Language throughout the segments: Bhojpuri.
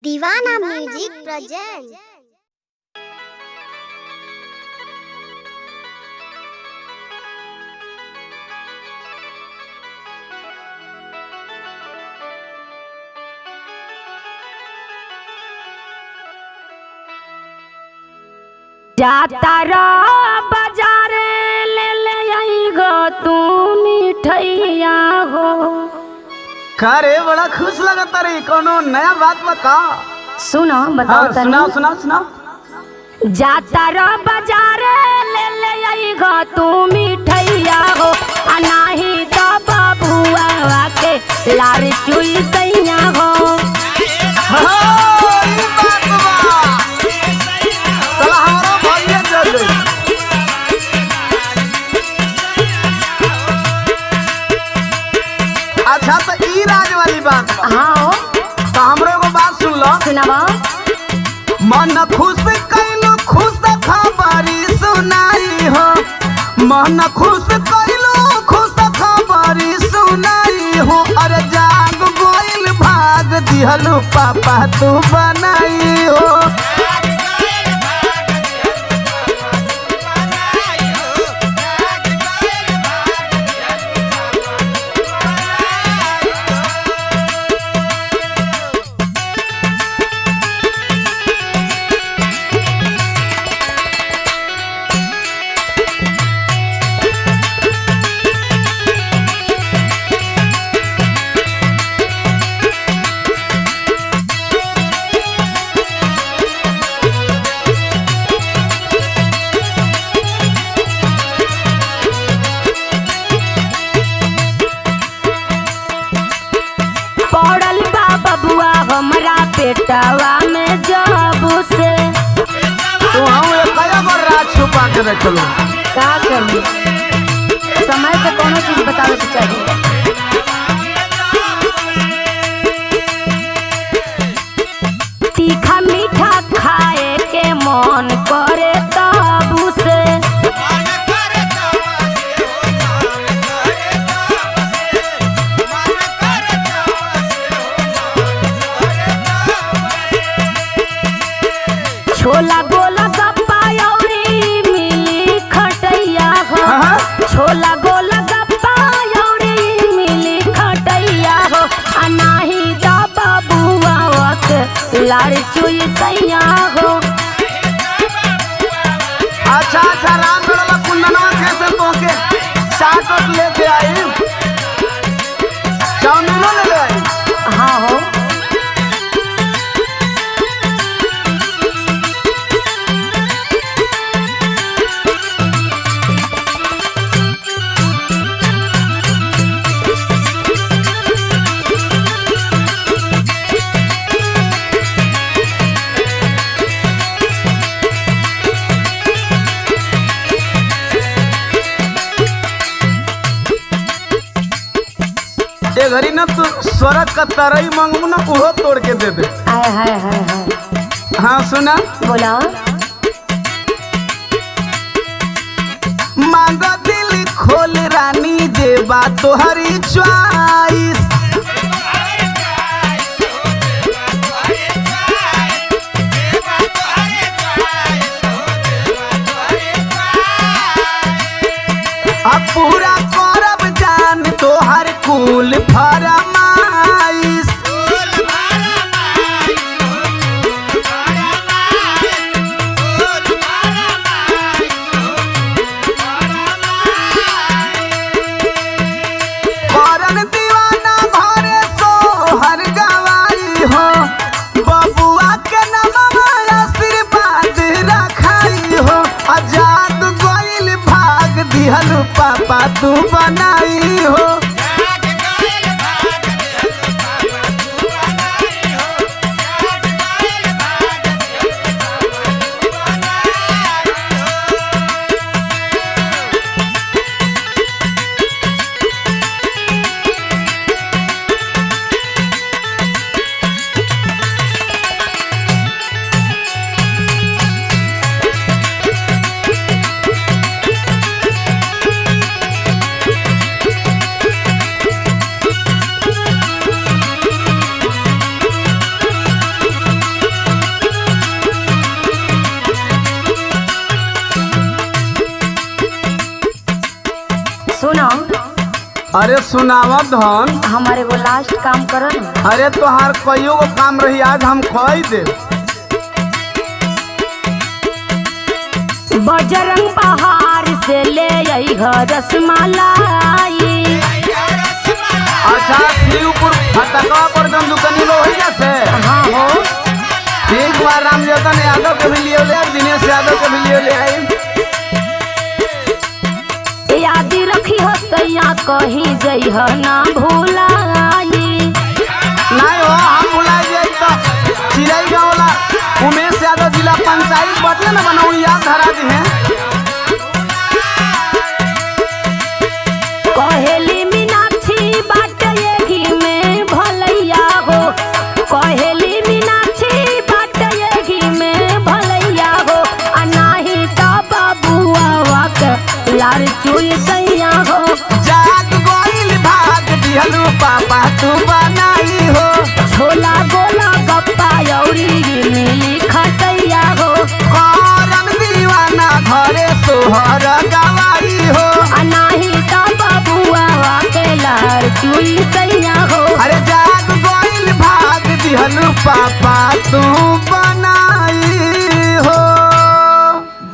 दीवाना म्यूजिक प्रेजेंट। जाता रो बाजारे ले ले आई गो तू मिठैया हो। का रे बड़ा खुश लगता रे, कोनो नया बात बता। सुनो बताओ हाँ, सुनाओ सुनाओ सुनाओ। जाता रो बाजारे ले ले आई गो तू मिठैया हो। अनाही तो बबुआ के लारी चुई सैया हो। हाँ, ई बात बा। चला हमारा भैया चल गई। अच्छा तो ई राज वाली बात बा। हाँ तो हमरो को बात सुन लो। सुनावा। मन खुश कैलू खुश खबरी सुनाई हो। मन खुश कैलू खुश खबरी सुनाई हो। अरे जाग गोइल भाग दिहलू पापा तू बनाई हो। पड़ल बा बबुआ हमरा पेटवा में जब से। तो हम कया बार राज छुपा के रखलो। का करी समय से कोनो चीज बतावे के चाहिए। तीखा मीठा खाए के मन करे तब से। छोला गोला गप्पा औरी मिली खटैया हो। छोला गोला गप्पा औरी मिली खटैया हो। अनाही दा बबुआ वक लाड़ी चुई सैया हो। अच्छा अच्छा राम गढ़ला कुंदनवा कैसे पहुंचे चाट ओट लेके आई, चाउमीनो ले आई। हाँ हो। ए घड़ी ना तू स्वर्ग का तरई मंगू ना उहो तोड़ के दे दे। आय हाय हाय हाय। हाँ सुना। बोला। मांग दिल खोल रानी देबा तोहरी च्वाइस। अब पूरा करब जान तोहर कुल फरमाइश। करन दीवाना भरे सोहर गवाई हो। बबुआ के नमवा आशीर्वाद रखाई हो। आजाद गोइल भाग दिहलू पापा तू बनाई हो। अरे सुनावा धन। हमारे वो लास्ट काम करो ना। अरे तोहार कईयो को काम रही, आज हम कही दे। बजरंग बहार से ले आई रसमलाई। अच्छा शिवपुर फटकवा पर जन दुकानी लो भैया से। हाँ हो। एक बार रामजतन यादव के भी लिए ले, दिनेश यादव के भी लिए ले आई। याद रखी हो सैया कहीं जई हो ना भूलाई। नहीं हो हम भुला जाए तो चिड़ई गाँव वाला उमेश यादव जिला पंचायत बटले न बनाऊ याद धरा दी है। कहेली मीनाक्षी बाट ये घी में भलैया हो। कहेली मीनाक्षी बाट ये घी में भलैया हो। अनाही तो बबुआ के लार चुई सैया हो। जाग गोइल भाग दिहलू पापा तू बनाई हो। छोला गोला गप्पा यौरी मिली खटैया हो। करम दीवाना घरे सोहर गवाई हो। अनाही तो बबुआ के लार चुई सैया हो। अरे जाग गोइल भाग दिहलू पापा तू बनाई हो।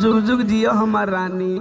जुग जुग जियो हमार रानी।